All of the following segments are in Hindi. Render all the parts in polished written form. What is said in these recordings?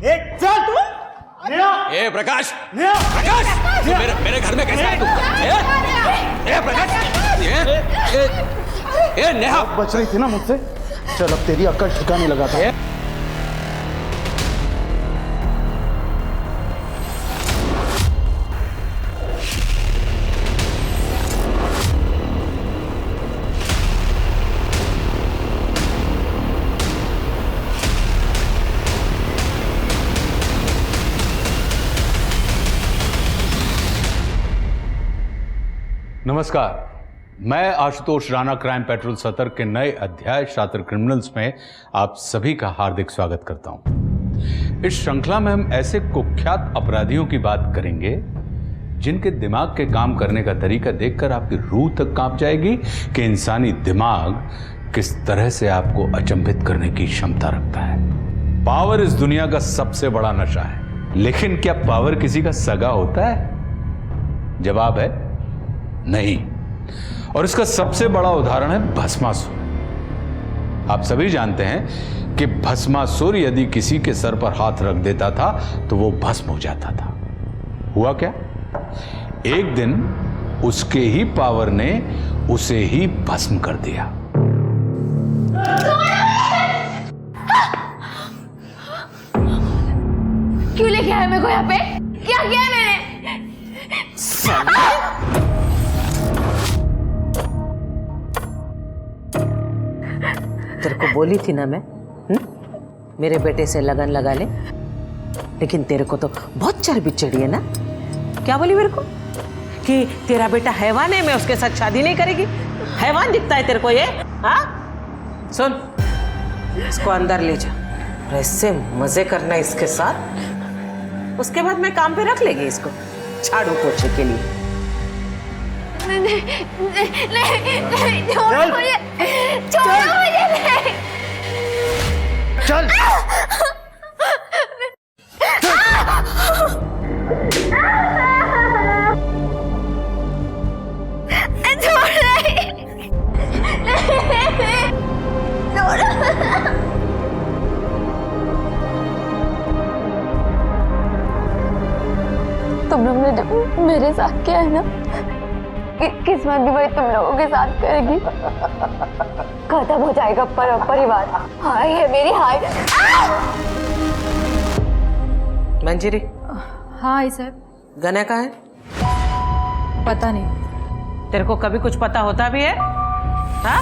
चल तू। ए प्रकाश, प्रकाश, तू मेरे घर में कैसे आया तू? ए प्रकाश, ए नेहा बच रही थी ना मुझसे। चल अब तेरी अक्ल ठिकाने लगा था। नमस्कार, मैं आशुतोष राणा क्राइम पेट्रोल सतर्क के नए अध्याय शातिर क्रिमिनल्स में आप सभी का हार्दिक स्वागत करता हूं। इस श्रृंखला में हम ऐसे कुख्यात अपराधियों की बात करेंगे जिनके दिमाग के काम करने का तरीका देखकर आपकी रूह तक कांप जाएगी कि इंसानी दिमाग किस तरह से आपको अचंभित करने की क्षमता रखता है। पावर इस दुनिया का सबसे बड़ा नशा है, लेकिन क्या पावर किसी का सगा होता है? जवाब है नहीं। और इसका सबसे बड़ा उदाहरण है भस्मासुर। आप सभी जानते हैं कि भस्मासुर यदि किसी के सर पर हाथ रख देता था तो वो भस्म हो जाता था। हुआ क्या? एक दिन उसके ही पावर ने उसे ही भस्म कर दिया। क्यों लेके आया मेरे को यहाँ पे? क्या किया मैंने? तेरे को बोली थी ना मैं, मेरे बेटे से लगन लगा ले, लेकिन तेरे को तो बहुत चर्बी चढ़ी है ना। क्या बोली मेरे को कि तेरा बेटा हैवान है, मैं उसके साथ शादी नहीं करेगी। हैवान दिखता है तेरे को ये? हाँ सुन, इसको अंदर ले जा, ऐसे मजे करना इसके साथ। उसके बाद मैं काम पे रख लेगी इसको झाड़ू पोछे के लिए। नहीं, छोड़ो मुझे, छोड़ो मुझे, नहीं। चल तुम लोग ने जो मेरे साथ किया है ना, किस्मत भी वही तुम लोगों के साथ करेगी। खत्म हो जाएगा परिवार। हाय है मेरी, हाय। मंजीरी। हाँ आई साहब। गने का है? पता नहीं। तेरे को कभी कुछ पता होता भी है? हाँ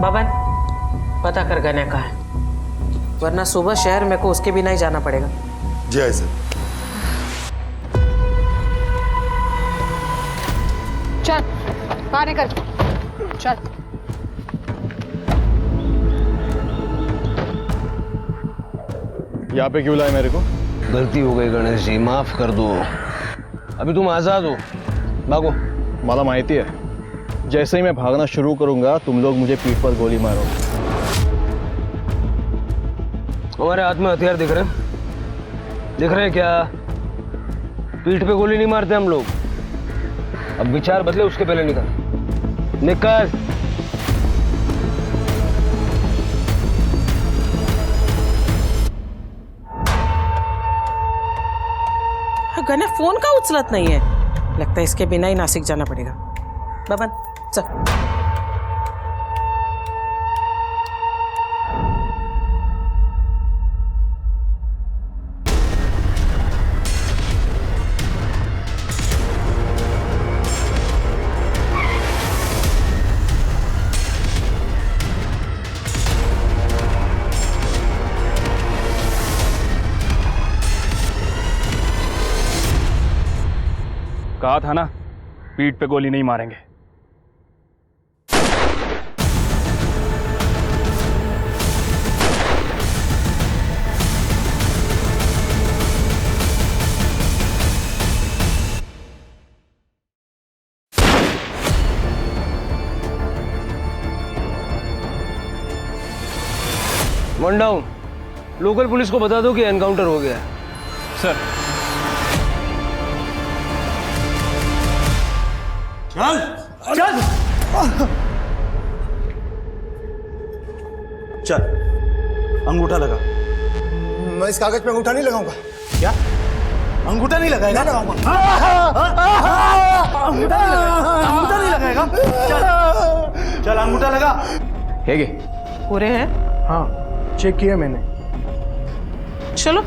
बबन, पता कर गने का है, वरना सुबह शहर में को उसके बिना ही जाना पड़ेगा। जी आई सर। चल बाहर निकल, चल। यहाँ पे क्यों लाए मेरे को? गलती हो गई गणेश जी, माफ कर दो। अभी तुम आजाद हो, भागो। मला माहिती है, जैसे ही मैं भागना शुरू करूंगा तुम लोग मुझे पीठ पर गोली मारोगे। हमारे हाथ में हथियार दिख रहे क्या? पीठ पे गोली नहीं मारते हम लोग। अब विचार बदले, उसके पहले निकल निकल। गने फोन का उचलत नहीं है, लगता है इसके बिना ही नासिक जाना पड़ेगा। बबन चल। कहा था ना, पीठ पे गोली नहीं मारेंगे। One down. लोकल पुलिस को बता दो कि एनकाउंटर हो गया है। सर। चल चल चल अंगूठा लगा। मैं इस कागज पे अंगूठा नहीं लगाऊंगा। क्या अंगूठा नहीं लगाएगा? लगाऊंगा। अंगूठा नहीं लगाएगा? चल चल अंगूठा लगा। ಹೇಗೆ? पूरे हैं? हाँ, चेक किया मैंने। चलो,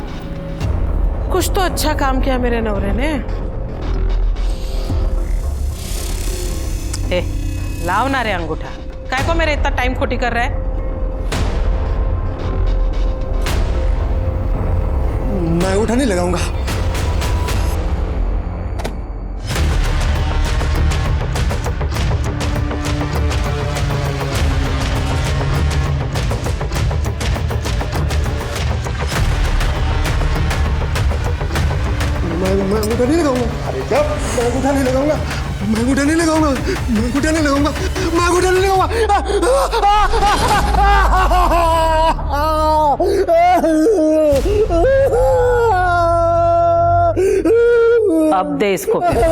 कुछ तो अच्छा काम किया मेरे नवरे ने। ए, लाओ ना रे अंगूठा। काय को मेरे इतना टाइम खोटी कर रहा है? मैं अंगूठा नहीं लगाऊंगा। मैं अंगूठा नहीं लगाऊंगा। अरे जब मैं अंगूठा नहीं लगाऊंगा, मैं अंगूठा नहीं लगाऊंगा, मैं अंगूठा नहीं लगाऊंगा, मैं अंगूठा नहीं लगाऊंगा। अब दे इसको फिर।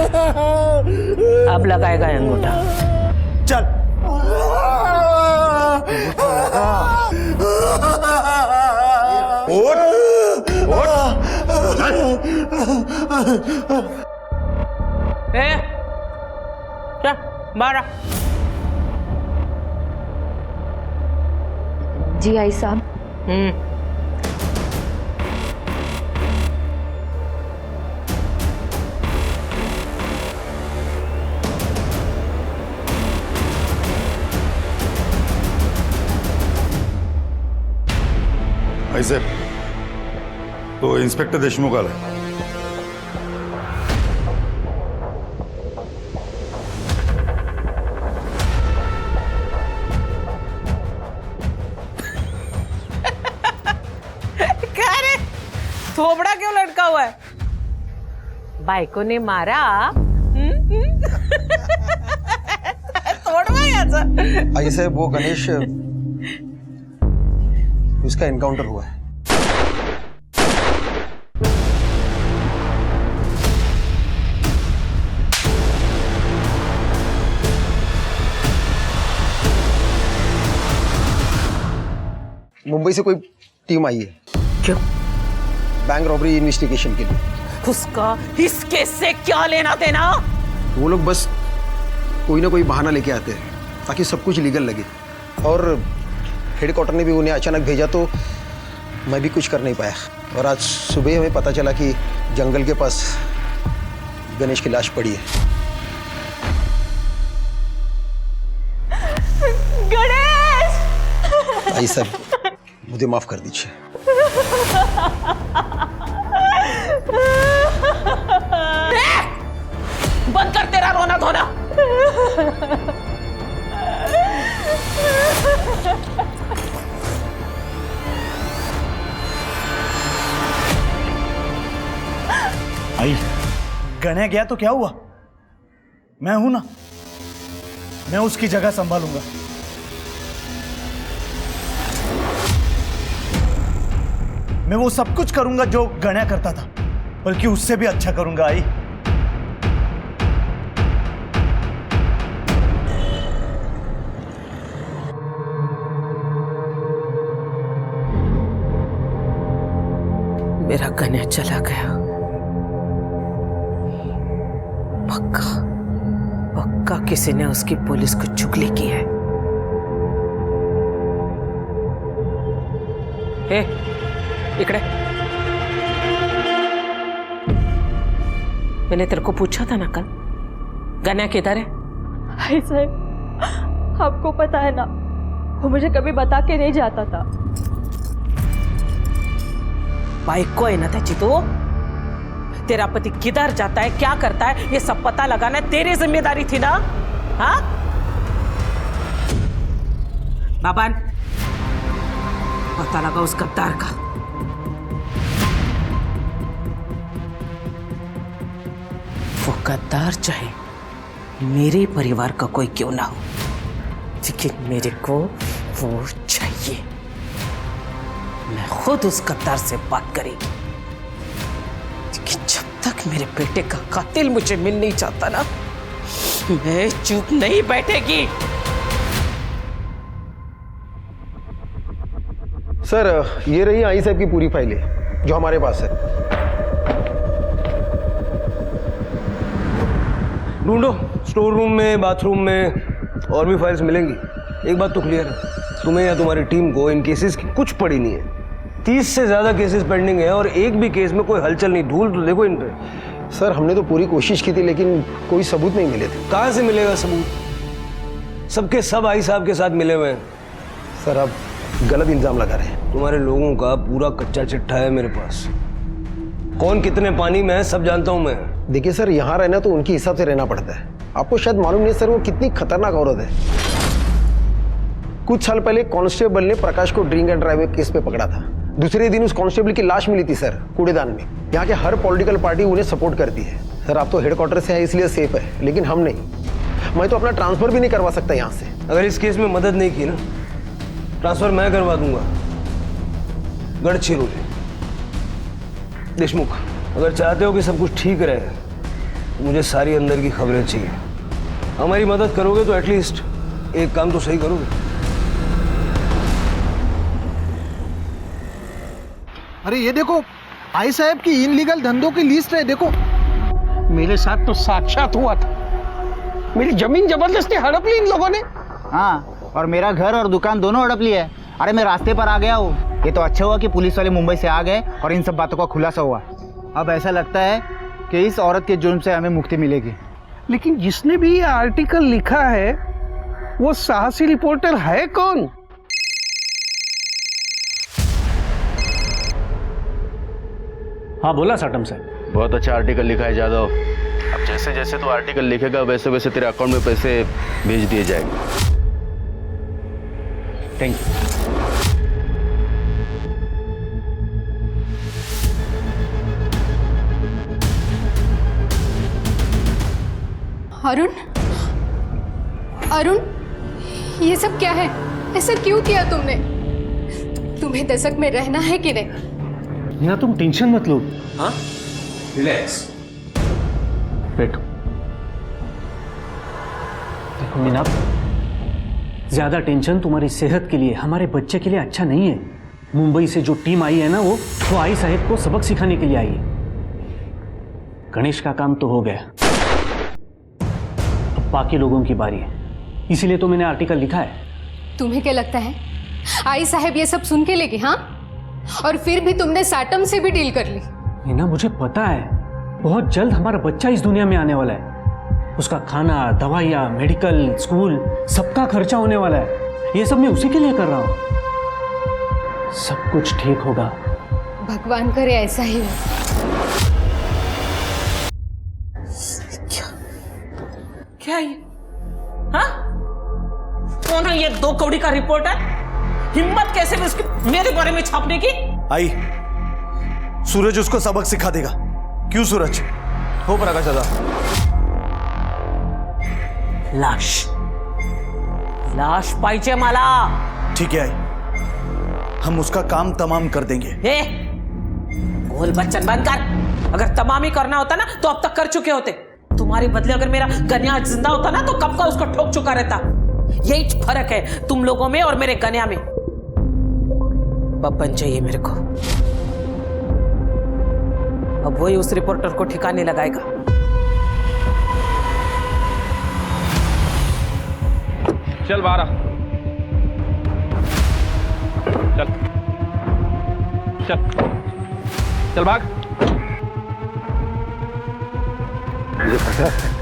अब लगाएगा अंगूठा। चल ए, क्या मारा? जी आई साहब। ऐसे तो इंस्पेक्टर देशमुख आला. क्या रे, थोबड़ा क्यों लटका हुआ है? बायको ने मारा. तोड़वा याचा. आई साहब, वो गणेश, उसका एनकाउंटर हुआ है. मुंबई से कोई टीम आई है. क्यों? बैंक रॉबरी इन्वेस्टिगेशन के लिए. उसका इस केस से क्या लेना देना? वो लोग बस कोई ना कोई बहाना लेके आते हैं ताकि सब कुछ लीगल लगे. और हेडक्वार्टर ने भी उन्हें अचानक भेजा तो मैं भी कुछ कर नहीं पाया. और आज सुबह हमें पता चला कि जंगल के पास गणेश की लाश पड़ी है. गणेश! आई साहब, मुझे माफ कर दीजिए. बंद कर तेरा रोना धोना. आई, गणे गया तो क्या हुआ? मैं हूं ना, मैं उसकी जगह संभालूंगा. मैं वो सब कुछ करूंगा जो गण्या करता था, बल्कि उससे भी अच्छा करूंगा. आई, मेरा गण्या चला गया. पक्का पक्का किसी ने उसकी पुलिस को चुगली की है. ए, इकड़े. मैंने तेरे को पूछा था ना कल, गण्या किधर है? हाय साहब, आपको पता है ना, वो मुझे कभी बता के नहीं जाता था. बाइक को है ना त्याची तो. तेरा पति किधर जाता है, क्या करता है, ये सब पता लगाना तेरी जिम्मेदारी थी ना. हाँ बाबान, पता लगा उस गद्दार का. वो गद्दार चाहे मेरे परिवार का कोई क्यों ना हो, लेकिन मेरे को वो चाहिए. मैं खुद उस गद्दार से बात करेगी, लेकिन जब तक मेरे बेटे का कातिल मुझे मिल नहीं चाहता ना, मैं चुप नहीं बैठेगी. सर ये रही आई साहब की पूरी फाइलें जो हमारे पास है। ढूंढो, स्टोर रूम में, बाथरूम में, और भी फाइल्स मिलेंगी। एक बात तो क्लियर है, तुम्हें या तुम्हारी टीम को इन केसेस की कुछ पड़ी नहीं है। 30 से ज़्यादा केसेस पेंडिंग है और एक भी केस में कोई हलचल नहीं। धूल तो देखो इन पे। सर हमने तो पूरी कोशिश की थी लेकिन कोई सबूत नहीं मिले थे। कहाँ से मिलेगा सबूत? सबके सब आई साहब के साथ मिले हुए हैं। सर आप गलत इल्जाम लगा रहे हैं। तुम्हारे लोगों का पूरा कच्चा चिट्ठा है मेरे पास। कौन कितने पानी में है सब जानता हूं मैं। देखिए सर, यहाँ रहना तो उनके हिसाब से रहना पड़ता है। आपको शायद मालूम नहीं सर वो कितनी खतरनाक औरत है। कुछ साल पहले कांस्टेबल ने प्रकाश को ड्रिंक एंड ड्राइव केस पे पकड़ा था। दूसरे दिन उस कांस्टेबल की लाश मिली थी सर कूड़ेदान में। यहाँ के हर पॉलिटिकल पार्टी उन्हें सपोर्ट करती है। सर आप तो हेडक्वार्टर से हैं इसलिए सेफ है, लेकिन हम नहीं। मैं तो अपना ट्रांसफर भी नहीं करवा सकता यहाँ से। अगर इस केस में मदद नहीं की ना, ट्रांसफर मैं करवा दूंगा गढ़चिरौली। देशमुख, अगर चाहते हो कि सब कुछ ठीक रहे तो मुझे सारी अंदर की खबरें चाहिए। हमारी मदद करोगे तो एटलीस्ट एक काम तो सही करोगे। अरे ये देखो, आई साहब की इनलीगल धंधों की लिस्ट है। देखो मेरे साथ तो साक्षात हुआ था। मेरी जमीन जबरदस्ती हड़प ली इन लोगों ने। हाँ, और मेरा घर और दुकान दोनों हड़प लिया है। अरे मैं रास्ते पर आ गया हूँ। ये तो अच्छा हुआ कि पुलिस वाले मुंबई से आ गए और इन सब बातों का खुलासा हुआ। अब ऐसा लगता है कि इस औरत के जुर्म से हमें मुक्ति मिलेगी। लेकिन जिसने भी ये आर्टिकल लिखा है वो साहसी रिपोर्टर है कौन? हाँ बोला साटम साहब। बहुत अच्छा आर्टिकल लिखा है जादव। अब जैसे जैसे तो आर्टिकल लिखेगा वैसे वैसे तेरे अकाउंट में पैसे भेज दिए जाएंगे। Thank you. अरुण, अरुण, ये सब क्या है? ऐसा क्यों किया तुमने? तुम्हें दशक में रहना है कि नहीं? मीना तुम टेंशन मत लो। हाँ, रिलैक्स। बैठो। देखो मीना, ज्यादा टेंशन तुम्हारी सेहत के लिए, हमारे बच्चे के लिए अच्छा नहीं है। मुंबई से जो टीम आई है ना, वो आई साहब को सबक सिखाने के लिए आई है। गणेश का काम तो हो गया, अब बाकी लोगों की बारी है। इसीलिए तो मैंने आर्टिकल लिखा है। तुम्हें क्या लगता है आई साहब ये सब सुन के लेगी? हाँ, और फिर भी तुमने साटम से भी डील कर ली। मीना मुझे पता है, बहुत जल्द हमारा बच्चा इस दुनिया में आने वाला है। उसका खाना, दवाइयाँ, मेडिकल, स्कूल, सबका खर्चा होने वाला है। ये सब मैं उसी के लिए कर रहा हूँ। सब कुछ ठीक होगा। भगवान करे ऐसा ही हो। क्या ये? हाँ? कौन है ये 2 कौड़ी का रिपोर्टर? हिम्मत कैसे भी उसकी मेरे बारे में छापने की? आई, सूरज उसको सबक सिखा देगा। क्यों सूरज? हो प्रकाश दादा। लाश पाहिजे मला। ठीक है आई, हम उसका काम तमाम कर देंगे। गोल बच्चन बंद कर। अगर तमाम ही करना होता ना तो अब तक कर चुके होते। तुम्हारे बदले अगर मेरा गन्या जिंदा होता ना तो कब का उसको ठोक चुका रहता। यही फर्क है तुम लोगों में और मेरे गन्या में। बब्बन चाहिए मेरे को। अब वही उस रिपोर्टर को ठिकाने लगाएगा। चल बारा, चल चल चल भाग। मुझे पता है।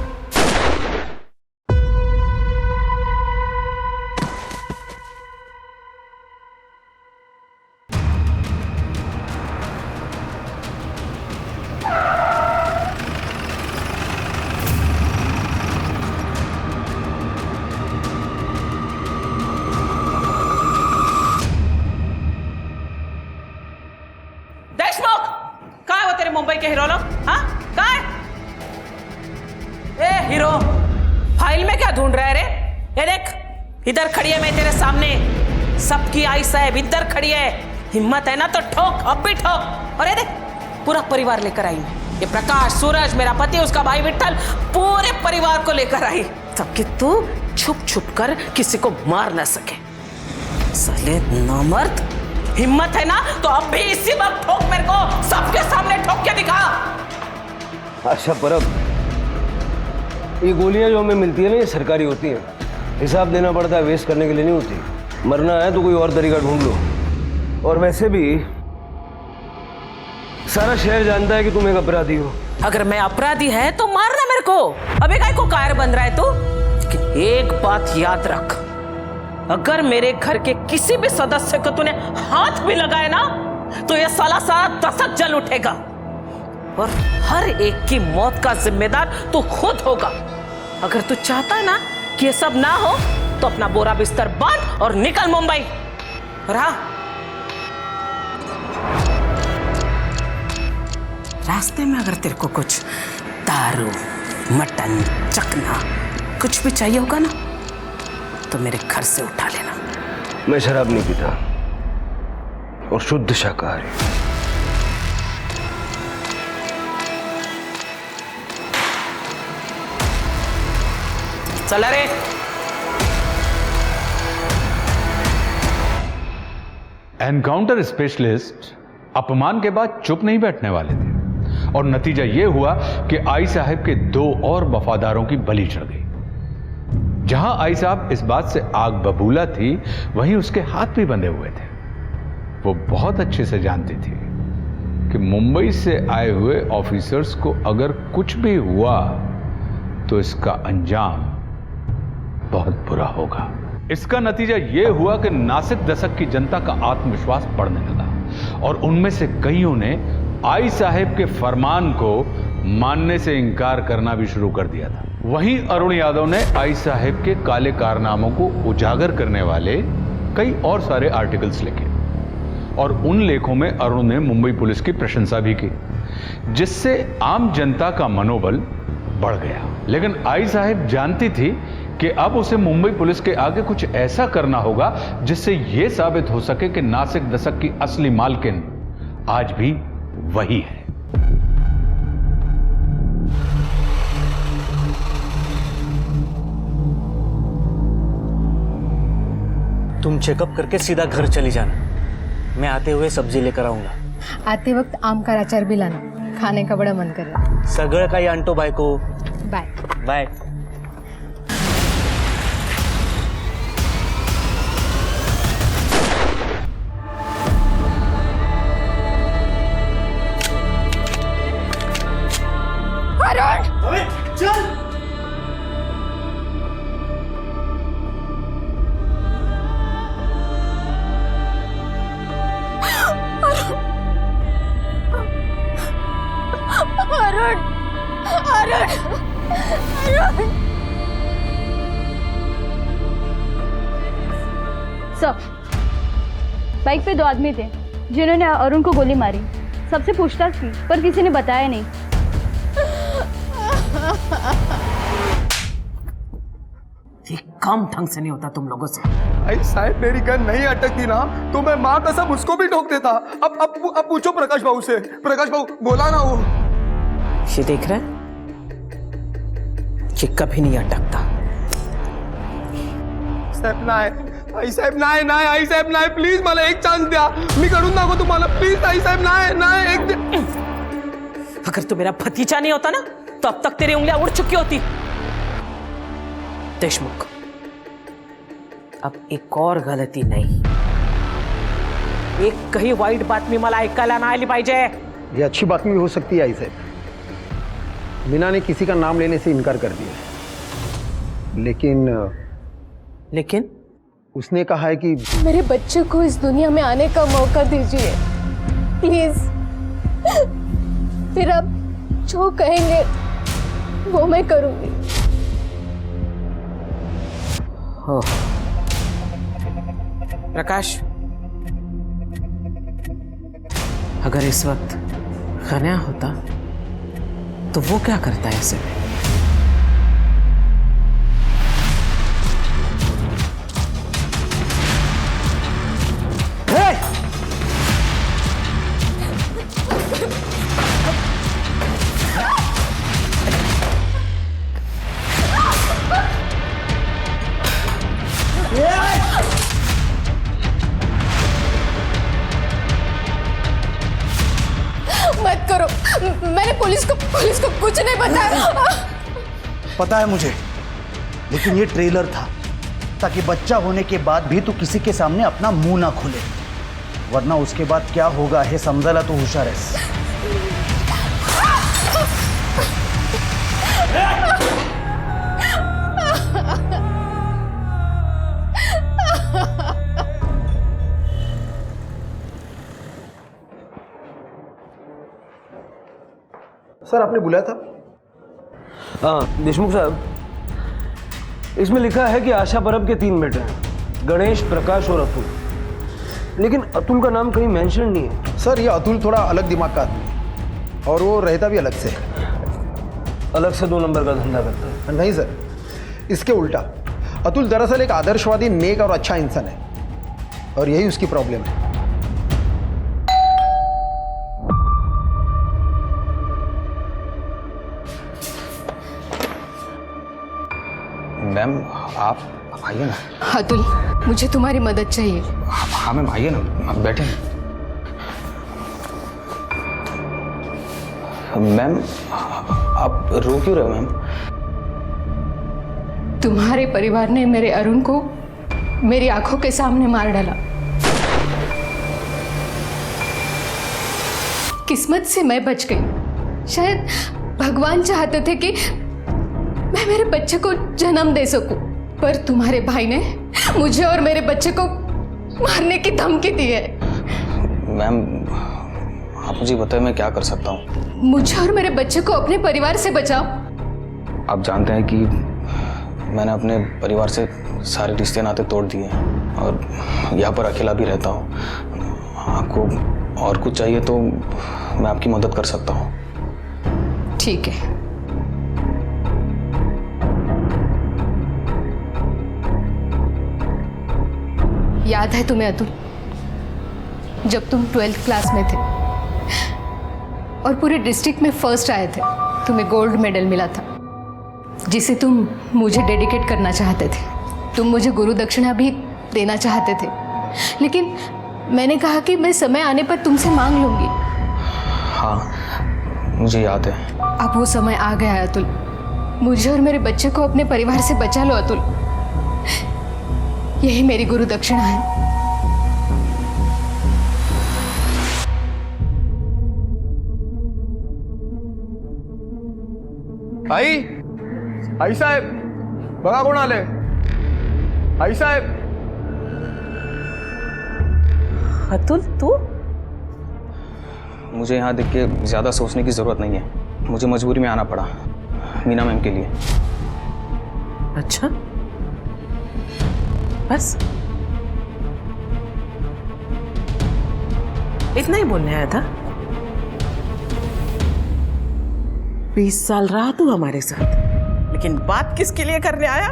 मुंबई के हीरो लोग, हाँ कहाँ है? ए हीरो, फाइल में क्या ढूंढ रहा है रे? ये देख, इधर खड़ी है मैं तेरे सामने। सबकी आई साहब इधर खड़ी है। हिम्मत है ना तो ठोक, अब भी ठोक। और ये देख, पूरा परिवार लेकर आई। ये प्रकाश, सूरज, मेरा पति, उसका भाई विट्ठल, पूरे परिवार को लेकर आई, ताकि तू छुप छुप कर किसी को मार ना सके। साले नामर्द, हिम्मत है ना तो अब भी इसी वक्त ठोक मेरे को, सबके सामने ठोक के दिखा। अच्छा परब, ये गोलियां जो हमें मिलती है ना, ये सरकारी होती हैं, हिसाब देना पड़ता है, वेस्ट करने के लिए नहीं होती। मरना है तो कोई और तरीका ढूंढ लो। और वैसे भी सारा शहर जानता है कि तुम एक अपराधी हो। अगर मैं अपराधी है तो मारना मेरे को, अबे काय को कायर बन रहा है तू? कि एक बात याद रख, अगर मेरे घर के किसी भी सदस्य को तूने हाथ भी लगाया ना तो ये साला दशक जल उठेगा और हर एक की मौत का जिम्मेदार तू खुद होगा। अगर तू चाहता है ना कि ये सब ना हो तो अपना बोरा बिस्तर बांध और निकल मुंबई। और हाँ, रास्ते में अगर तेरे को कुछ दारू, मटन, चखना कुछ भी चाहिए होगा ना तो मेरे घर से उठा लेना। मैं शराब नहीं पीता और शुद्ध शाकाहारी। चला रे। एनकाउंटर स्पेशलिस्ट अपमान के बाद चुप नहीं बैठने वाले थे और नतीजा यह हुआ कि आई साहब के 2 और वफादारों की बलि चढ़ गई। जहां आई साहब इस बात से आग बबूला थी, वहीं उसके हाथ भी बंधे हुए थे। वो बहुत अच्छे से जानती थी कि मुंबई से आए हुए ऑफिसर्स को अगर कुछ भी हुआ तो इसका अंजाम बहुत बुरा होगा। इसका नतीजा यह हुआ कि नासिक दशक की जनता का आत्मविश्वास बढ़ने लगा और उनमें से कईयों ने आई साहब के फरमान को मानने से इनकार करना भी शुरू कर दिया था। वहीं अरुण यादव ने आई साहब के काले कारनामों को उजागर करने वाले कई और सारे आर्टिकल्स लिखे और उन लेखों में अरुण ने मुंबई पुलिस की प्रशंसा भी की, जिससे आम जनता का मनोबल बढ़ गया। लेकिन आई साहब जानती थी कि अब उसे मुंबई पुलिस के आगे कुछ ऐसा करना होगा जिससे यह साबित हो सके कि नासिक दशक की असली मालकिन आज भी वही है। तुम चेकअप करके सीधा घर चली जाना, मैं आते हुए सब्जी लेकर आऊंगा। आते वक्त आम का अचार भी लाना, खाने का बड़ा मन कर रहा है। सगळं काही आणतो बायको। Bye bye. चल। अरुण, अरुण, अरुण। सब बाइक पे 2 आदमी थे जिन्होंने अरुण को गोली मारी। सबसे पूछताछ की पर किसी ने बताया नहीं। ये काम ढंग से नहीं होता तुम लोगों से। आई साहब, मेरी गन नहीं अटकती ना तो मैं माँ कसम उसको भी ठोक देता। अब पूछो प्रकाश बाबू से। प्रकाश बाबू बोला ना वो। ये देख रहा है, ये कभी नहीं अटकता। साहेब नाही, आई साहेब नाही, नाही आई साहेब नाही, प्लीज मला एक चान्स द्या, मी करून दाखवतो तुम्हाला, प्लीज आई साहेब नाही, नाही एक। अगर तू मेरा भतीजा नहीं होता ना तो अब तक तेरी उंगलियां उड़ चुकी होती। देशमुख, अब एक और गलती नहीं, एक कहीं वाईट बातमी मला ऐकायला नाही आली पाहिजे। ये अच्छी बातमी हो सकती है आई साहब। मीना ने किसी का नाम लेने से इनकार कर दिया, लेकिन उसने कहा है कि मेरे बच्चे को इस दुनिया में आने का मौका दीजिए प्लीज। फिर आप जो कहेंगे वो मैं करूंगी। हो प्रकाश, अगर इस वक्त खन्या होता तो वो क्या करता है ऐसे में? मैंने पुलिस को कुछ नहीं बताया। पता है मुझे, लेकिन ये ट्रेलर था ताकि बच्चा होने के बाद भी तू किसी के सामने अपना मुंह ना खोले, वरना उसके बाद क्या होगा है समझाला तो होशियार है। सर आपने बुलाया था? हाँ देशमुख साहब, इसमें लिखा है कि आशा परब के 3 बेटे हैं, गणेश, प्रकाश और अतुल, लेकिन अतुल का नाम कहीं मेंशन नहीं है। सर ये अतुल थोड़ा अलग दिमाग का आदमी है और वो रहता भी अलग से। अलग से 2 नंबर का धंधा करता है? नहीं सर, इसके उल्टा। अतुल दरअसल एक आदर्शवादी, नेक और अच्छा इंसान है और यही उसकी प्रॉब्लम है। मैम आप आइए ना। अतुल, मुझे तुम्हारी मदद चाहिए। हाँ मैम आइए ना, आप बैठे। मैम आप रो क्यों रहे हो मैम? तुम्हारे परिवार ने मेरे अरुण को मेरी आंखों के सामने मार डाला। किस्मत से मैं बच गई। शायद भगवान चाहते थे कि मैं मेरे बच्चे को जन्म दे सकूं, पर तुम्हारे भाई ने मुझे और मेरे बच्चे को मारने की धमकी दी है। मैम आप मुझे बताएं मैं क्या कर सकता हूँ? मुझे और मेरे बच्चे को अपने परिवार से बचाओ। आप जानते हैं कि मैंने अपने परिवार से सारे रिश्ते नाते तोड़ दिए हैं और यहाँ पर अकेला भी रहता हूँ। आपको और कुछ चाहिए तो मैं आपकी मदद कर सकता हूँ। ठीक है। याद है तुम्हें अतुल, जब तुम 12th क्लास में थे और पूरे डिस्ट्रिक्ट में फर्स्ट आए थे, तुम्हें गोल्ड मेडल मिला था जिसे तुम मुझे डेडिकेट करना चाहते थे। तुम मुझे गुरु दक्षिणा भी देना चाहते थे, लेकिन मैंने कहा कि मैं समय आने पर तुमसे मांग लूंगी। हाँ मुझे याद है। अब वो समय आ गया है अतुल। मुझे और मेरे बच्चे को अपने परिवार से बचा लो अतुल। यही मेरी गुरु दक्षिणा है। आई साहेब, बघा कोण आले? आई साहेब। अतुल तू? मुझे यहाँ देख के ज़्यादा सोचने की ज़रूरत नहीं है, मुझे मजबूरी में आना पड़ा मीना मैम के लिए। अच्छा बस इतना ही बोलने आया था? 20 साल रहा तू हमारे साथ, लेकिन बात किसके लिए करने आया?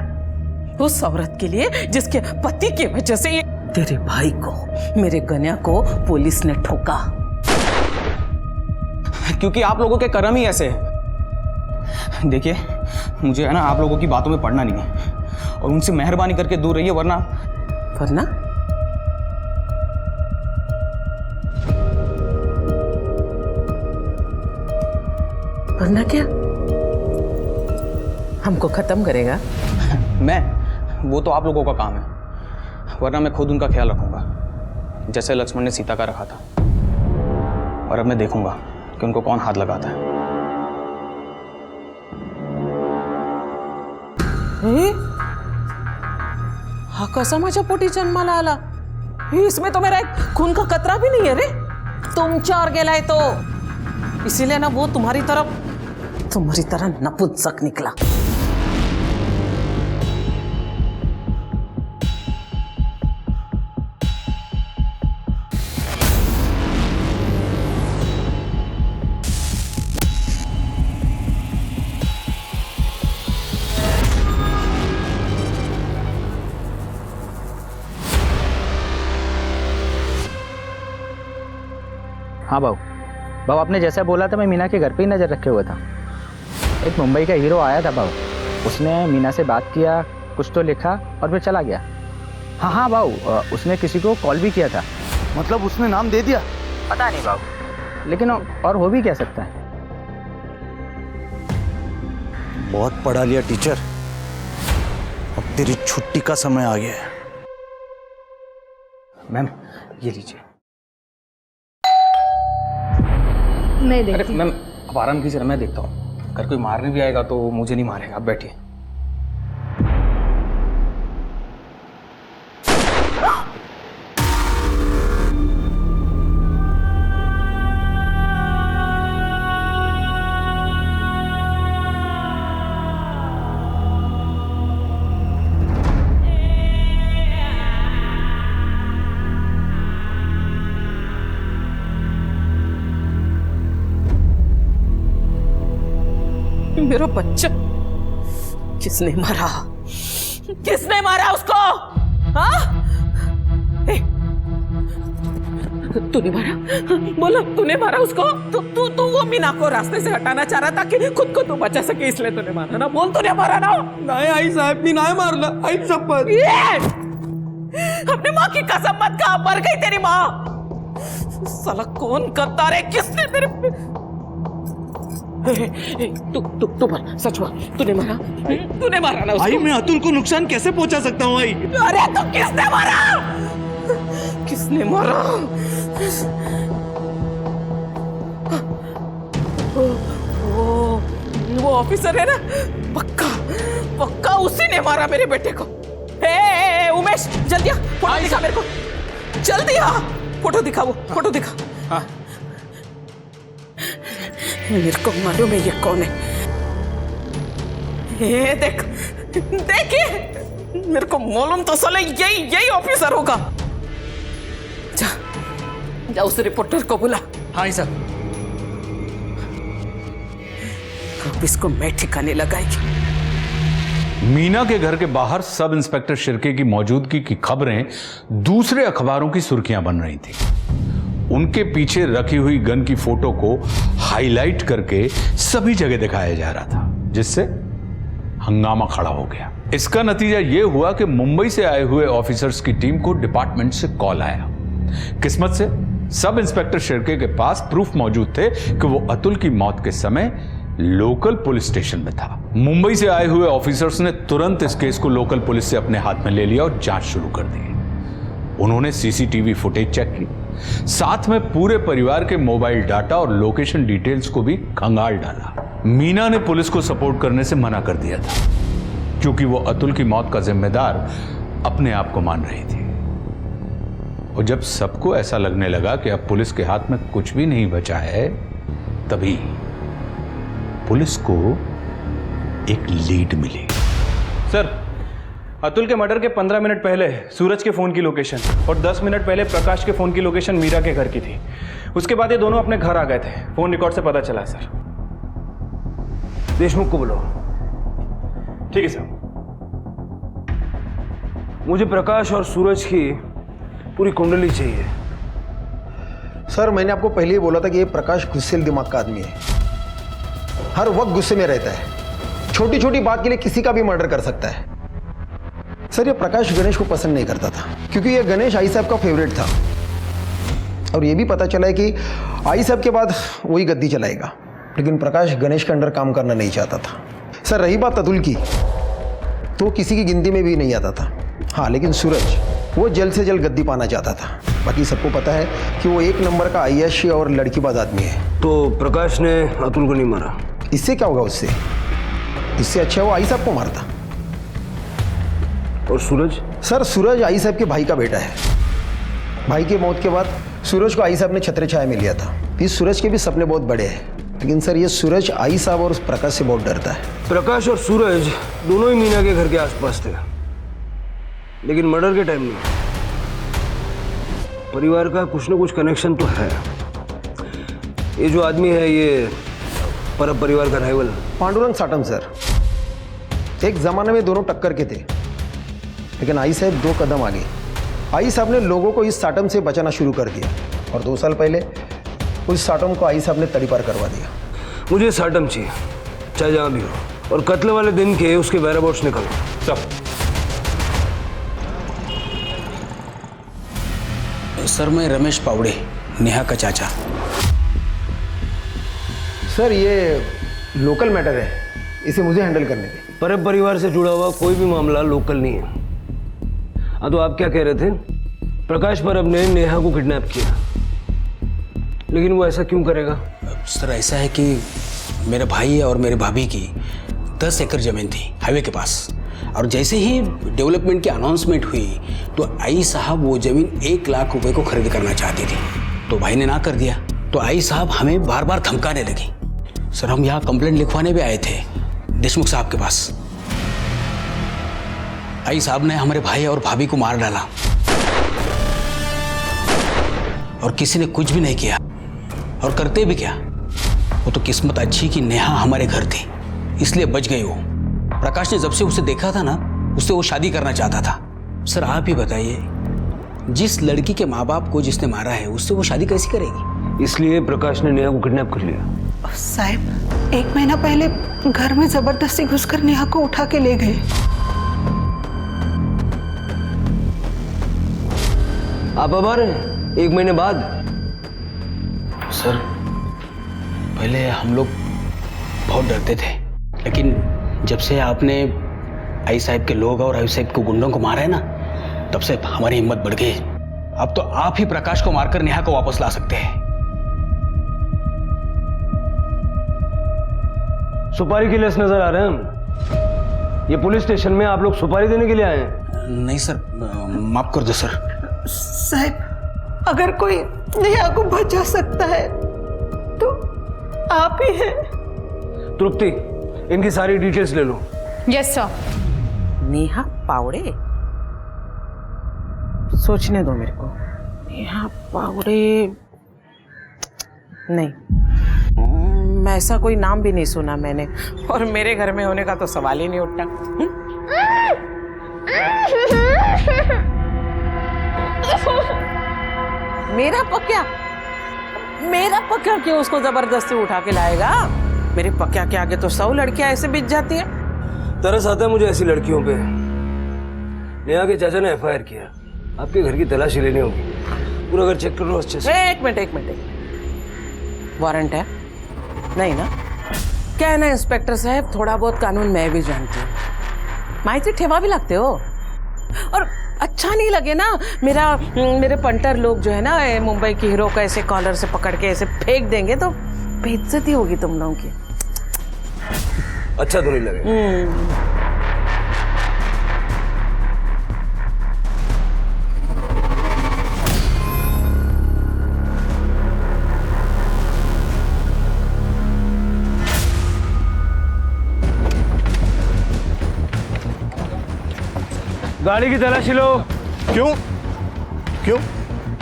उस औरत के लिए जिसके पति की वजह से तेरे भाई को, मेरे गन्या को पुलिस ने ठोका। क्योंकि आप लोगों के कर्म ही ऐसे हैं। देखिए मुझे है ना आप लोगों की बातों में पड़ना नहीं है और उनसे मेहरबानी करके दूर रहिए, वरना वरना क्या? हमको खत्म करेगा? वो तो आप लोगों का काम है, वरना मैं खुद उनका ख्याल रखूंगा जैसे लक्ष्मण ने सीता का रखा था। और अब मैं देखूंगा कि उनको कौन हाथ लगाता है। हा कसा माझ्या पोटी जन्माला आला? इसमें तो मेरा एक खून का कतरा भी नहीं है रे। तुम चार गेलाय तो इसीलिए ना वो तुम्हारी तरह नपुंसक निकला। हाँ बाबू, आपने जैसा बोला था मैं मीना के घर पे ही नज़र रखे हुआ था। एक मुंबई का हीरो आया था बाबू, उसने मीना से बात किया, कुछ तो लिखा और फिर चला गया। हाँ बाबू, उसने किसी को कॉल भी किया था। मतलब उसने नाम दे दिया? पता नहीं बाबू, लेकिन और हो भी क्या सकता है। बहुत पढ़ा लिया टीचर, अब तेरी छुट्टी का समय आ गया है। मैम ये लीजिए। मैं अरे देखती मैम आप आराम कीजिए ना, मैं देखता हूँ। अगर कोई मारने भी आएगा तो मुझे नहीं मारेगा, आप बैठिए। मेरा बच्चा किसने मारा? किसने मारा उसको? हाँ? तूने मारा? बोलो, तूने मारा उसको? तू वो मीना को रास्ते से हटाना चाह रहा था कि खुद को तू बचा सके, इसलिए तूने मारा ना? बोल, तूने मारा ना? नहीं आई साहब, मीना मारना आई शपथ। अपनी माँ की कसम मत खा, मर गई तेरी माँ। साला कौन गद्दार है? किसने तेरे तू बोल, सच बोल, तूने मारा? तूने मारा ना उसको? आई मैं अतुल को नुकसान कैसे पहुंचा सकता हूँ आई? अरे तो किसने मारा? किसने मारा? वो ऑफिसर है ना, पक्का उसी ने मारा मेरे बेटे को। ए उमेश, जल्दी आ, फोटो दिखा मेरे को, जल्दी आ, फोटो दिखा, वो फोटो दिखा। हाँ मेरे को मालूम है ये कौन है। ये देखिए, मेरे को मालूम तो साले यही ऑफिसर होगा। जा उस रिपोर्टर को बुला। हाँ सर। अब इसको मैं ठिकाने लगाएगी। मीना के घर के बाहर सब इंस्पेक्टर शिर्के की मौजूदगी की खबरें दूसरे अखबारों की सुर्खियां बन रही थी। उनके पीछे रखी हुई गन की फोटो को हाईलाइट करके सभी जगह दिखाया जा रहा था, जिससे हंगामा खड़ा हो गया। इसका नतीजा यह हुआ कि मुंबई से आए हुए ऑफिसर्स की टीम को डिपार्टमेंट से कॉल आया। किस्मत से सब इंस्पेक्टर शिर्के के पास प्रूफ मौजूद थे कि वो अतुल की मौत के समय लोकल पुलिस स्टेशन में था। मुंबई से आए हुए ऑफिसर्स ने तुरंत इस केस को लोकल पुलिस से अपने हाथ में ले लिया और जांच शुरू कर दी। उन्होंने सीसीटीवी फुटेज चेक की, साथ में पूरे परिवार के मोबाइल डाटा और लोकेशन डिटेल्स को भी खंगाल डाला। मीना ने पुलिस को सपोर्ट करने से मना कर दिया था, क्योंकि वो अतुल की मौत का जिम्मेदार अपने आप को मान रही थी। और जब सबको ऐसा लगने लगा कि अब पुलिस के हाथ में कुछ भी नहीं बचा है, तभी पुलिस को एक लीड मिली। सर, अतुल के मर्डर के 15 मिनट पहले सूरज के फोन की लोकेशन और 10 मिनट पहले प्रकाश के फोन की लोकेशन मीरा के घर की थी। उसके बाद ये दोनों अपने घर आ गए थे, फोन रिकॉर्ड से पता चला। सर देशमुख को बुलाओ। ठीक है सर। मुझे प्रकाश और सूरज की पूरी कुंडली चाहिए। सर मैंने आपको पहले ही बोला था कि ये प्रकाश गुस्सेल दिमाग का आदमी है, हर वक्त गुस्से में रहता है, छोटी छोटी बात के लिए किसी का भी मर्डर कर सकता है। सर ये प्रकाश गणेश को पसंद नहीं करता था, क्योंकि ये गणेश आई साहब का फेवरेट था, और ये भी पता चला है कि आई साहब के बाद वही गद्दी चलाएगा। लेकिन प्रकाश गणेश के अंडर काम करना नहीं चाहता था। सर रही बात अतुल की, तो किसी की गिनती में भी नहीं आता था। हाँ लेकिन सूरज वो जल्द से जल्द गद्दी पाना चाहता था। बाकी सबको पता है कि वो एक नंबर का आईएएस और लड़कीबाज आदमी है। तो प्रकाश ने अतुल को नहीं मारा? इससे क्या होगा उससे? इससे अच्छा वो आई साहब को मारता। और सूरज? सर सूरज आई साहब के भाई का बेटा है। भाई की मौत के बाद सूरज को आई साहब ने छत्र छाया में लिया था। इस सूरज के भी सपने बहुत बड़े हैं, लेकिन सर ये सूरज आई साहब और प्रकाश से बहुत डरता है। प्रकाश और सूरज दोनों ही मीना के घर के आसपास थे, लेकिन मर्डर के टाइम नहीं। परिवार का कुछ ना कुछ कनेक्शन तो है। ये जो आदमी है ये परब परिवार का राइवल पांडुरंग साटम। सर एक जमाने में दोनों टक्कर के थे, लेकिन आई साहब 2 कदम आगे। आई साहब ने लोगों को इस साटम से बचाना शुरू कर दिया, और 2 साल पहले उस साटम को आई साहब ने तड़ीपार करवा दिया। मुझे साटम चाहिए, चाहे जहाँ भी हो, और कत्ल वाले दिन के उसके वेयरअबाउट्स निकालो सब। सर मैं रमेश पावड़े, नेहा का चाचा। सर ये लोकल मैटर है, इसे मुझे हैंडल करने दें। परब परिवार से जुड़ा हुआ कोई भी मामला लोकल नहीं है। हाँ, तो आप क्या कह रहे थे? प्रकाश परब ने नेहा को किडनैप किया, लेकिन वो ऐसा क्यों करेगा? सर ऐसा है कि मेरे भाई और मेरे भाभी की 10 एकड़ जमीन थी हाईवे के पास, और जैसे ही डेवलपमेंट की अनाउंसमेंट हुई तो आई साहब वो जमीन 1 लाख रुपए को खरीद करना चाहती थी, तो भाई ने ना कर दिया। तो आई साहब हमें बार बार धमकाने लगी। सर हम यहाँ कंप्लेंट लिखवाने भी आए थे देशमुख साहब के पास। आई साहब ने हमारे भाई और भाभी को मार डाला और किसी ने कुछ भी नहीं किया, और करते भी क्या, वो तो किस्मत अच्छी कि नेहा हमारे घर थी इसलिए बच गई वो। प्रकाश ने जब से उसे देखा था ना, उससे वो शादी करना चाहता था। सर आप ही बताइए, जिस लड़की के माँ बाप को जिसने मारा है उससे वो शादी कैसी करेगी? इसलिए प्रकाश ने नेहा को किडनैप कर लिया। साहब 1 महीना पहले घर में जबरदस्ती घुसकर नेहा को उठा के ले गए। आप अब आ रहे हैं 1 महीने बाद? सर पहले हम लोग बहुत डरते थे, लेकिन जब से आपने आई साहब के लोग और आई साहब के गुंडों को मारा है ना, तब से हमारी हिम्मत बढ़ गई। अब तो आप ही प्रकाश को मारकर नेहा को वापस ला सकते हैं। सुपारी के लेस नजर आ रहे हैं हम। ये पुलिस स्टेशन में आप लोग सुपारी देने के लिए आए हैं? नहीं सर, माफ कर दो सर। साहब अगर कोई नेहा को बचा सकता है तो आप ही हैं। तृप्ति, इनकी सारी डिटेल्स ले लो। Yes sir. नेहा पावड़े, सोचने दो मेरे को। नेहा पावड़े नहीं, मैं ऐसा कोई नाम भी नहीं सुना मैंने, और मेरे घर में होने का तो सवाल ही नहीं उठता। मेरा पक्या क्यों उसको जबरदस्ती उठा के लाएगा? मेरे पक्या के आगे तो 100 लड़कियां ऐसे बिछ जाती हैं। तरस आता है मुझे ऐसी लड़कियों पे। नेहा के चाचा ने FIR किया, आपके घर की तलाशी लेनी होगी। पूरा घर चेक कर लो अच्छे से। एक मिनट, वारंट है? नहीं ना? क्या है ना इंस्पेक्टर साहब, थोड़ा बहुत कानून मैं भी जानती हूँ। माहिती ठेवा भी लगते हो, और अच्छा नहीं लगे ना मेरे पंटर लोग जो है ना मुंबई की हीरो को ऐसे कॉलर से पकड़ के ऐसे फेंक देंगे तो बेइज्जती होगी तुम लोगों की। अच्छा तो नहीं लगे। गाड़ी की तलाशी लो। क्यों?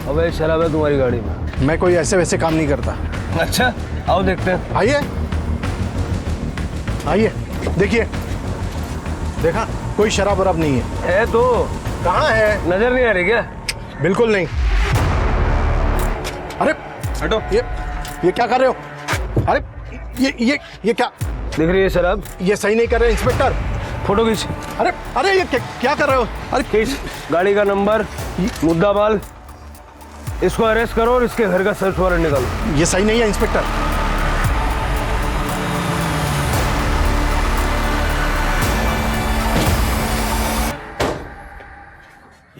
अबे शराब है तुम्हारी गाड़ी में। मैं कोई ऐसे वैसे काम नहीं करता। अच्छा आओ देखते हैं। आइए देखिए, देखा कोई शराब वराब नहीं है तो कहाँ है? नजर नहीं आ रही क्या? बिल्कुल नहीं। अरे हटो, ये क्या कर रहे हो? अरे ये क्या दिख रही है शराब? ये सही नहीं कर रहे इंस्पेक्टर। फोटो खींच। अरे ये क्या कर रहे हो? अरे खींच गाड़ी का नंबर, मुद्दा माल, इसको अरेस्ट करो और इसके घर का सर्च वारंट निकालो। ये सही नहीं है इंस्पेक्टर।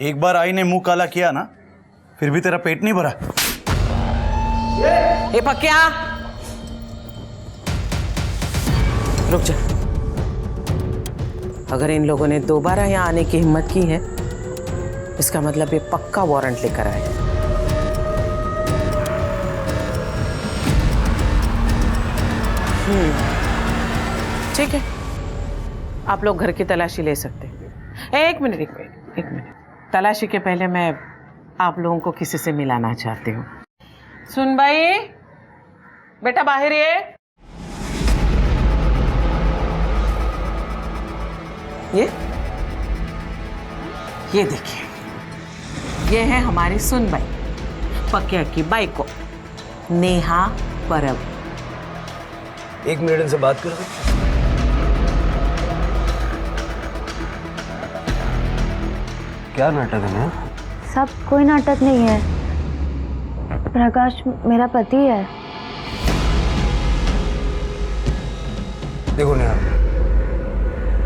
एक बार आई ने मुंह काला किया ना, फिर भी तेरा पेट नहीं भरा। ए पक्या, रुक जा। अगर इन लोगों ने दोबारा यहाँ आने की हिम्मत की है, इसका मतलब ये पक्का वारंट लेकर आए। ठीक है, आप लोग घर की तलाशी ले सकते हैं। एक मिनट। तलाशी के पहले मैं आप लोगों को किसी से मिलाना चाहती हूँ। सुन भाई, बेटा बाहर ये देखिए, ये है हमारी सुनबाई, पक्या की बाई को, नेहा परब। 1 मिनट इनसे बात कर। क्या नाटक है? सब कोई नाटक नहीं है। प्रकाश मेरा पति है। देखो नेहा,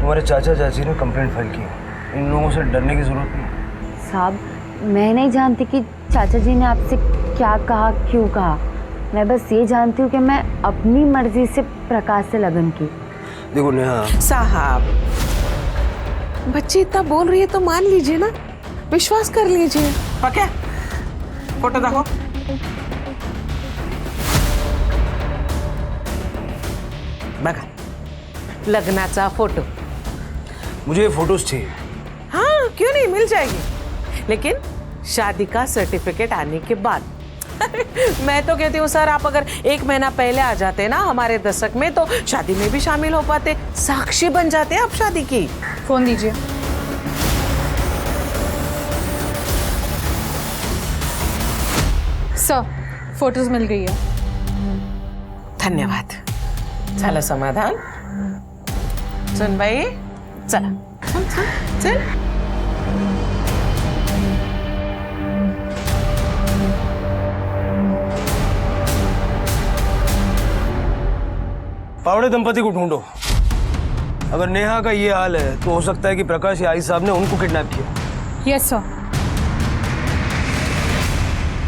तुम्हारे चाचा चाची ने कंप्लेंट फाइल की है। इन लोगों से डरने की जरूरत नहीं। साहब, मैं नहीं जानती कि चाचा जी ने आपसे क्या कहा, क्यों कहा। मैं बस ये जानती हूँ कि मैं अपनी मर्जी से प्रकाश से लगन की। देखो नेहा साहब, बच्ची इतना बोल रही है तो मान लीजिए ना, विश्वास कर लीजिए। पक्का? फोटो देखो। बघा, लग्नाचा फोटो। मुझे ये फोटोज चाहिए। हाँ, क्यों नहीं, मिल जाएगी, लेकिन शादी का सर्टिफिकेट आने के बाद। मैं तो कहती हूँ सर, आप अगर 1 महीना पहले आ जाते ना हमारे दशक में, तो शादी में भी शामिल हो पाते, साक्षी बन जाते आप शादी की। फोन दीजिए। सर, फोटोज मिल गई है। धन्यवाद। झालं समाधान? सुन बाई, चला चल। पावड़े दंपति को ढूंढो। अगर नेहा का ये हाल है तो हो सकता है कि प्रकाश या आई साहब ने उनको किडनैप किया। Yes sir.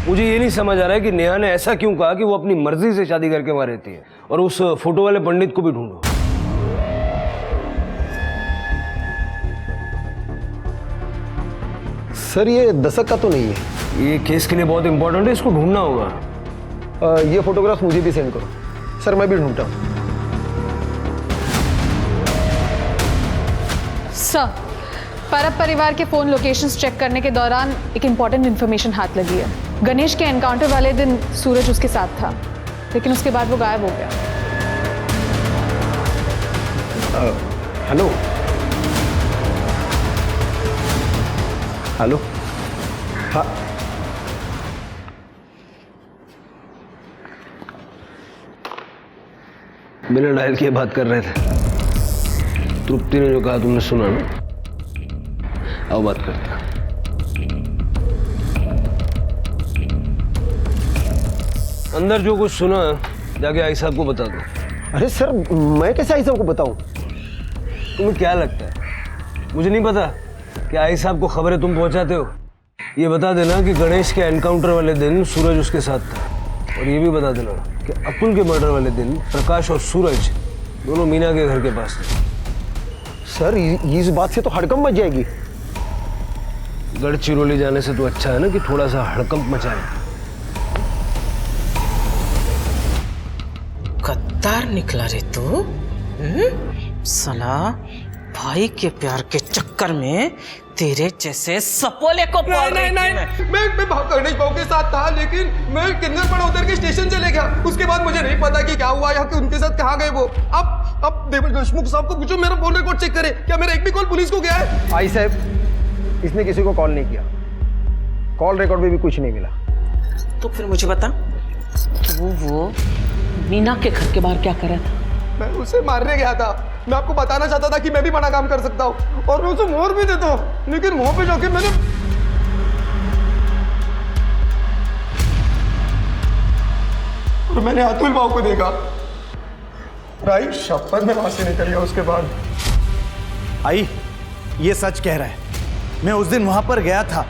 मुझे ये नहीं समझ आ रहा है कि नेहा ने ऐसा क्यों कहा कि वो अपनी मर्जी से शादी करके वहां रहती है। और उस फोटो वाले पंडित को भी ढूंढो। सर ये दशक का तो नहीं है। ये केस के लिए बहुत इंपॉर्टेंट है, इसको ढूंढना होगा। ये फोटोग्राफ मुझे भी सेंड करो। सर मैं भी ढूंढता हूँ। सर, परब परिवार के फोन लोकेशंस चेक करने के दौरान एक इम्पॉर्टेंट इन्फॉर्मेशन हाथ लगी है। गणेश के एनकाउंटर वाले दिन सूरज उसके साथ था, लेकिन उसके बाद वो गायब हो गया। Hello hello. हाँ बिना डायल किए बात कर रहे थे। तृप्ति ने जो कहा तुमने सुना ना? अब बात करते हैं। अंदर जो कुछ सुना जाके आई साहब को बता दो। अरे सर मैं कैसे आई साहब को बताऊं? तुम्हें क्या लगता है मुझे नहीं पता कि आई साहब को खबरें तुम पहुंचाते हो? ये बता देना कि गणेश के एनकाउंटर वाले दिन सूरज उसके साथ था। और ये भी बता देना कि अतुल के मर्डर वाले दिन प्रकाश और सूरज दोनों मीना के घर के पास थे। सर इस बात से तो हड़कंप मच जाएगी। गढ़चिरौली जाने से तो अच्छा है ना कि थोड़ा सा हड़कंप मचाए। गद्दार निकला रे तू। साला भाई के प्यार के चक्कर में तेरे जैसे सपोले को पाल रही थी मैं गणेश भाऊ के साथ था, लेकिन मैं किन्नरपड़ा उतर के स्टेशन चले गया। उसके बाद मुझे नहीं पता कि क्या हुआ या कि उनके साथ कहाँ गए वो। अब देशमुख साहब को पूछो, मेरा फोन रिकॉर्ड चेक करे, क्या मेरा एक भी कॉल पुलिस को गया है? आई साहब इसने किसी को कॉल नहीं किया। कॉल रिकॉर्ड में भी कुछ नहीं मिला। तो फिर मुझे बता, तू वो मीना के घर के बाहर क्या कर रहा था? मैं उसे मारने गया था। मैं आपको बताना चाहता था कि मैं भी बड़ा काम कर सकता हूँ और मैं उसे मोहर भी देता हूँ, लेकिन वहां पे जाके मैंने अतुल भाव को देखा। राई शपथ में वहां से निकल गया। उसके बाद आई ये सच कह रहा है। मैं उस दिन वहां पर गया था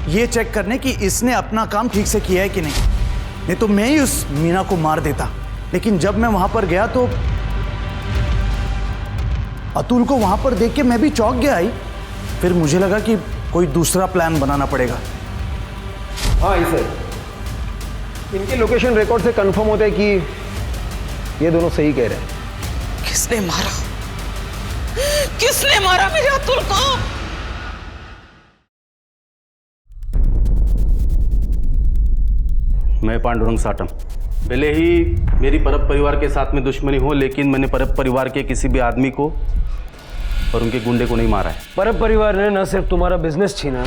ये चेक करने कि इसने अपना काम ठीक से किया है कि नहीं तो मैं ही उस मीना को मार देता। लेकिन जब मैं वहां पर गया तो अतुल को वहां पर देख के मैं भी चौंक गया। आई फिर मुझे लगा कि कोई दूसरा प्लान बनाना पड़ेगा। हाँ सर, इनके लोकेशन रिकॉर्ड से कंफर्म होता है कि ये दोनों सही कह रहे हैं। किसने मारा? किसने मारा मेरे अतुल को? मैं पांडुरंग साटम। भले ही मेरी परब परिवार के साथ में दुश्मनी हो, लेकिन मैंने परब परिवार के किसी भी आदमी को और उनके गुंडे को नहीं मारा है। परब परिवार ने न सिर्फ तुम्हारा बिजनेस छीना,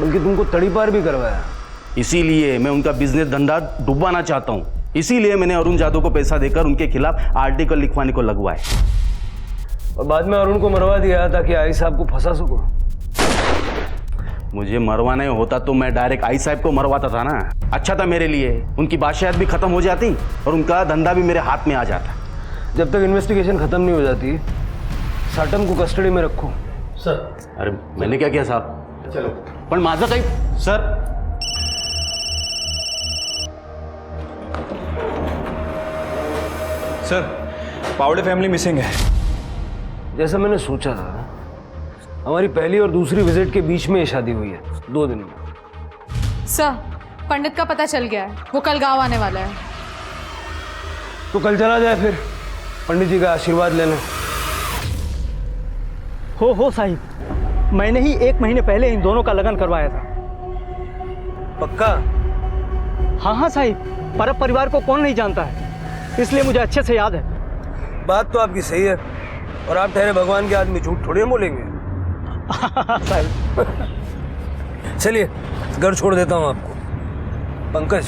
बल्कि तुमको तड़ीपार भी करवाया। इसीलिए मैं उनका बिजनेस धंधा डुबाना चाहता हूँ। इसीलिए मैंने अरुण जादव को पैसा देकर उनके खिलाफ आर्टिकल लिखवाने को लगवाया और बाद में अरुण को मरवा दिया ताकि आई साहब को फंसा सको। मुझे मरवाना होता तो मैं डायरेक्ट आई साहब को मरवाता था ना। अच्छा था मेरे लिए, उनकी बादशाहत भी खत्म हो जाती और उनका धंधा भी मेरे हाथ में आ जाता। जब तक इन्वेस्टिगेशन खत्म नहीं हो जाती साटम को कस्टडी में रखो। सर। अरे मैंने क्या किया साहब? चलो। पण माझं काही सर, सर, पावड़े फैमिली मिसिंग है। जैसा मैंने सोचा था, हमारी पहली और दूसरी विजिट के बीच में ये शादी हुई है, 2 दिन में। सर, पंडित का पता चल गया है, वो कल गांव आने वाला है। तो कल चला जाए फिर पंडित जी का आशीर्वाद लेने। हो साहिब, मैंने ही 1 महीने पहले इन दोनों का लगन करवाया था। पक्का? हाँ साहिब, परब परिवार को कौन नहीं जानता है, इसलिए मुझे अच्छे से याद है। बात तो आपकी सही है, और आप ठहरे भगवान के आदमी, झूठ थोड़ी ना बोलेंगे। चलिए घर छोड़ देता हूँ आपको। पंकज,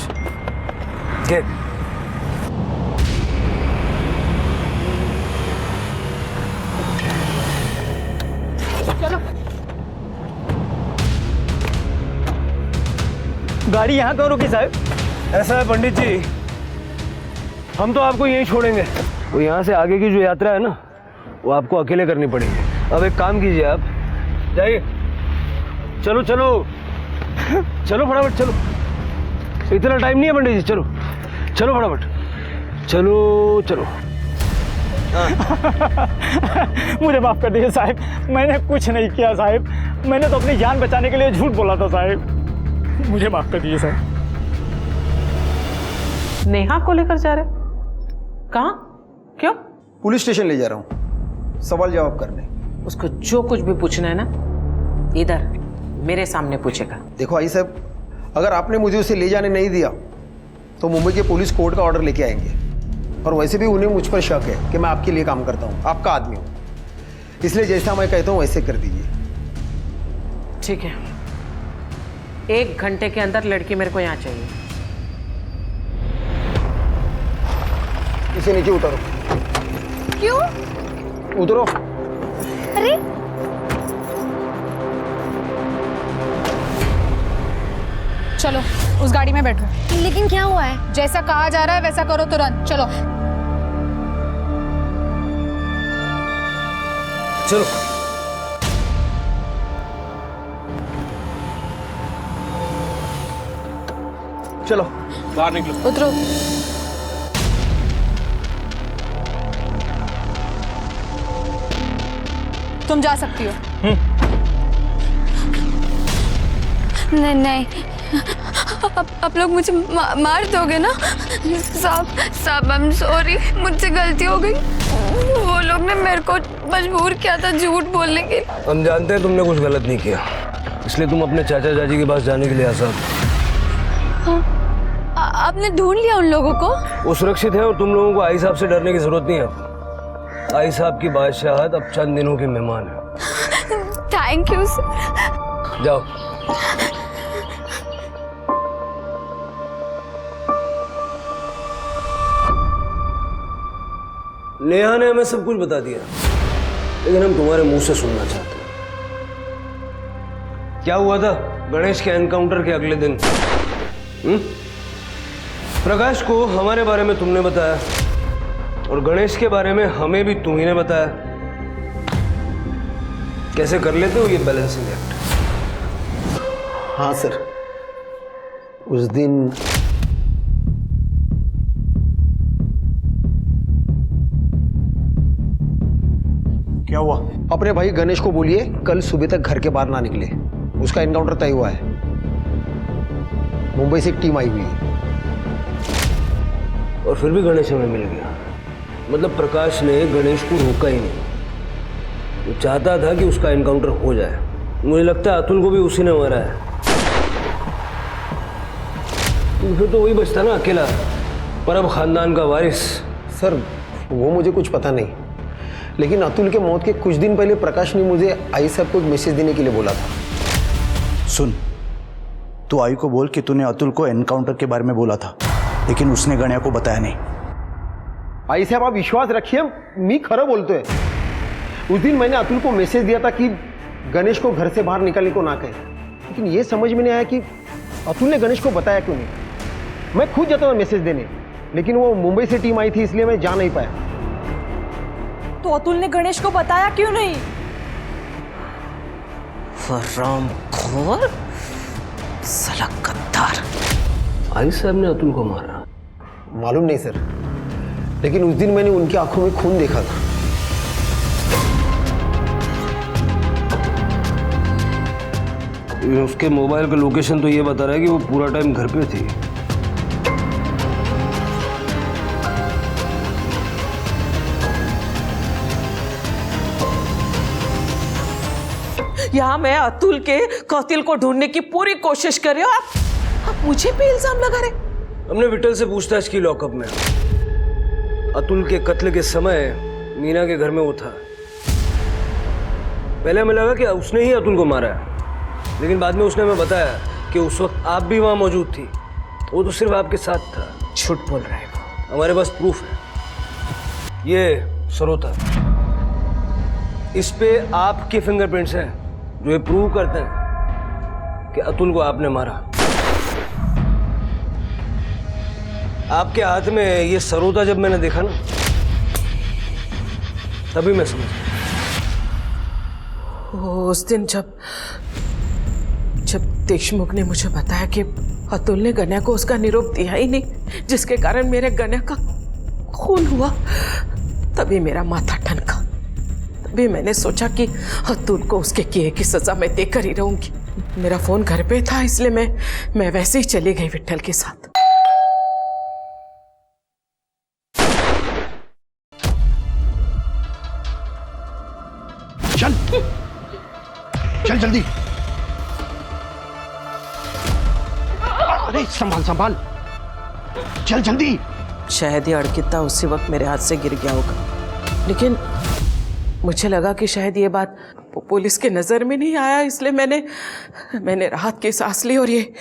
के चलो। गाड़ी यहाँ क्यों रुकी साहब? ऐसा है पंडित जी, हम तो आपको यहीं छोड़ेंगे। वो यहाँ से आगे की जो यात्रा है ना, वो आपको अकेले करनी पड़ेगी। अब एक काम कीजिए, आप जाइए। चलो चलो चलो फटाफट चलो, इतना टाइम नहीं है पंडित जी। चलो चलो फटाफट, चलो चलो। मुझे माफ कर दीजिए साहब, मैंने कुछ नहीं किया साहब, मैंने तो अपनी जान बचाने के लिए झूठ बोला था साहब, मुझे माफ कर दीजिए साहब। नेहा को लेकर जा रहे? कहाँ? क्यों? पुलिस स्टेशन ले जा रहा हूँ, सवाल जवाब करने। उसको जो कुछ भी पूछना है ना, इधर मेरे सामने पूछेगा। देखो आई साहब, अगर आपने मुझे उसे ले जाने नहीं दिया तो मुंबई के पुलिस कोर्ट का ऑर्डर लेके आएंगे, और वैसे भी उन्हें मुझ पर शक है कि मैं आपके लिए काम करता हूँ, आपका आदमी हूँ, इसलिए जैसा मैं कहता हूँ वैसे कर दीजिए। ठीक है, 1 घंटे के अंदर लड़की मेरे को यहाँ चाहिए। इसे नीचे उतारो। क्यों? उतरो। अरे चलो उस गाड़ी में बैठो। लेकिन क्या हुआ है? जैसा कहा जा रहा है वैसा करो तुरंत। चलो चलो। चलो बाहर निकलो। उतरो। तुम जा सकती हो। नहीं नहीं, आप लोग मुझे मार दोगे ना? साहब आई एम सॉरी, मुझसे गलती हो गई। वो लोग ने मेरे को मजबूर किया था झूठ बोलने के। हम जानते हैं तुमने कुछ गलत नहीं किया, इसलिए तुम अपने चाचा चाची के पास जाने के लिए आसाद। आपने ढूंढ लिया उन लोगों को? वो सुरक्षित है और तुम लोगों को आई साहब से डरने की जरूरत नहीं है। आई साहब की बादशाहत अब चंद दिनों के मेहमान है। Thank you sir. जाओ। नेहा ने हमें सब कुछ बता दिया, लेकिन हम तुम्हारे मुंह से सुनना चाहते हैं। क्या हुआ था गणेश के एनकाउंटर के अगले दिन? प्रकाश को हमारे बारे में तुमने बताया, और गणेश के बारे में हमें भी तुम ही ने बताया। कैसे कर लेते हो ये बैलेंसिंग एक्ट? हाँ सर, उस दिन क्या हुआ? अपने भाई गणेश को बोलिए कल सुबह तक घर के बाहर ना निकले, उसका एनकाउंटर तय हुआ है। मुंबई से एक टीम आई हुई है। और फिर भी गणेश हमें मिल गया। मतलब प्रकाश ने गणेश को रोका ही नहीं, वो चाहता था कि उसका एनकाउंटर हो जाए। मुझे लगता है अतुल को भी उसी ने मारा है। तो फिर तो वही बचता ना अकेला, परब खानदान का वारिस। सर वो मुझे कुछ पता नहीं, लेकिन अतुल के मौत के कुछ दिन पहले प्रकाश ने मुझे आई साहब को एक मैसेज देने के लिए बोला था। सुन, तू आई को बोल कि तूने अतुल को एनकाउंटर के बारे में बोला था, लेकिन उसने गण्या को बताया नहीं। आई साहब आप विश्वास रखिए, मी खरा बोलतोय। उस दिन मैंने अतुल को मैसेज दिया था कि गणेश को घर से बाहर निकलने को ना कहे, लेकिन ये समझ में नहीं आया कि अतुल ने गणेश को बताया क्यों नहीं। मैं खुद जाता था मैसेज देने, लेकिन वो मुंबई से टीम आई थी इसलिए मैं जा नहीं पाया। तो अतुल ने गणेश को बताया क्यों नहीं? हरामखोर, साला गद्दार। आई साहब ने अतुल को मारा? मालूम नहीं सर, लेकिन उस दिन मैंने उनकी आंखों में खून देखा था। उसके मोबाइल का लोकेशन तो ये बता रहा है कि वो पूरा टाइम घर पे थी। यहाँ मैं अतुल के कातिल को ढूंढने की पूरी कोशिश कर रही हूँ, आप मुझे पे इल्जाम लगा रहे। हमने विठल से पूछताछ की लॉकअप में। अतुल के कत्ल के समय मीना के घर में वो था। पहले हमें लगा कि उसने ही अतुल को मारा है, लेकिन बाद में उसने हमें बताया कि उस वक्त आप भी वहां मौजूद थी। वो तो सिर्फ आपके साथ था। झूठ बोल रहा है वो। हमारे पास प्रूफ है। ये सरोता, इस पे आपके फिंगरप्रिंट्स हैं जो ये प्रूव करते हैं कि अतुल को आपने मारा। आपके हाथ में ये सरोता जब मैंने देखा ना, तभी मैं समझ गया। उस दिन जब देशमुख ने मुझे बताया कि अतुल ने गन्या को उसका निरोप दिया ही नहीं, जिसके कारण मेरे गन्या का खून हुआ, तभी मेरा माथा ठनका। तभी मैंने सोचा कि अतुल को उसके किए की सजा मैं देकर ही रहूंगी। मेरा फोन घर पे था, इसलिए मैं वैसे ही चली गई विठल के साथ। चल चल जल्दी। अरे संभाल संभाल, चल जल्दी। शायद ये अड़किता उसी वक्त मेरे हाथ से गिर गया होगा, लेकिन मुझे लगा कि शायद ये बात पुलिस के नजर में नहीं आया, इसलिए मैंने राहत की सांस ली और ये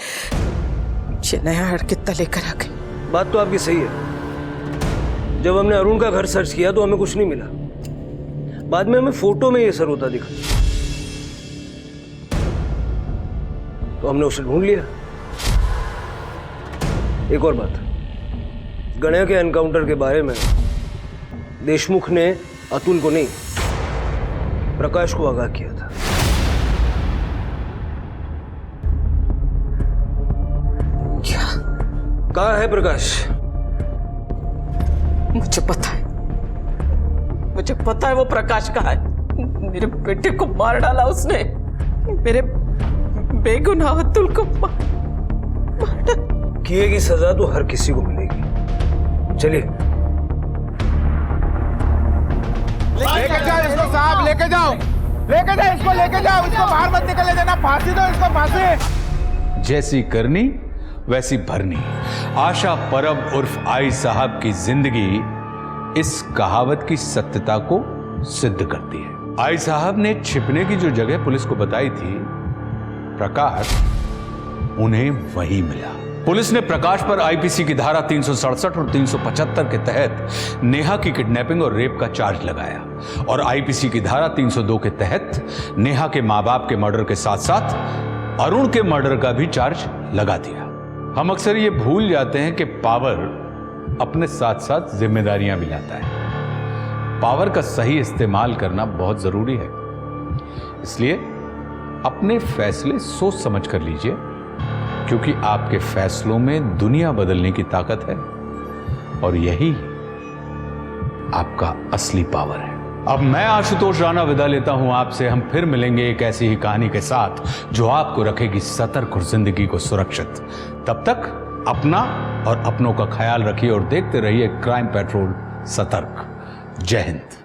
नया अड़किता लेकर आ गई। बात तो आपकी सही है। जब हमने अरुण का घर सर्च किया तो हमें कुछ नहीं मिला। बाद में हमें फोटो में ये सरोता दिखा, तो हमने उसे ढूंढ लिया। एक और बात, गणेश के एनकाउंटर के बारे में देशमुख ने अतुल को नहीं, प्रकाश को आगाह किया था। क्या? कहाँ है प्रकाश? मुझे पता है वो प्रकाश कहाँ है। मेरे बेटे को मार डाला उसने, मेरे बेगुनाह अतुल को मार डाला। किए की सजा तो हर किसी को मिलेगी। चलिए लेके जाओ इसको साहब, लेके जाओ इसको, लेके जाओ इसको, बाहर मत निकलने देना, फांसी दो इसको, फांसी। जैसी करनी वैसी भरनी। आशा परब उर्फ आई साहब की जिंदगी इस कहावत की सत्यता को सिद्ध करती है। आई साहब ने छिपने की जो जगह पुलिस को बताई थी, प्रकाश उन्हें वही मिला। पुलिस ने प्रकाश पर आईपीसी की धारा 367 और 375 के तहत नेहा की किडनैपिंग और रेप का चार्ज लगाया और आईपीसी की धारा 302 के तहत नेहा के मां बाप के मर्डर के साथ साथ अरुण के मर्डर का भी चार्ज लगा दिया। हम अक्सर ये भूल जाते हैं कि पावर अपने साथ साथ जिम्मेदारियां भी लाता है। पावर का सही इस्तेमाल करना बहुत जरूरी है, इसलिए अपने फैसले सोच समझ कर लीजिए, क्योंकि आपके फैसलों में दुनिया बदलने की ताकत है और यही आपका असली पावर है। अब मैं आशुतोष राणा विदा लेता हूं आपसे। हम फिर मिलेंगे एक ऐसी ही कहानी के साथ जो आपको रखेगी सतर्क और जिंदगी को सुरक्षित। तब तक अपना और अपनों का ख्याल रखिए और देखते रहिए क्राइम पेट्रोल सतर्क। जय हिंद।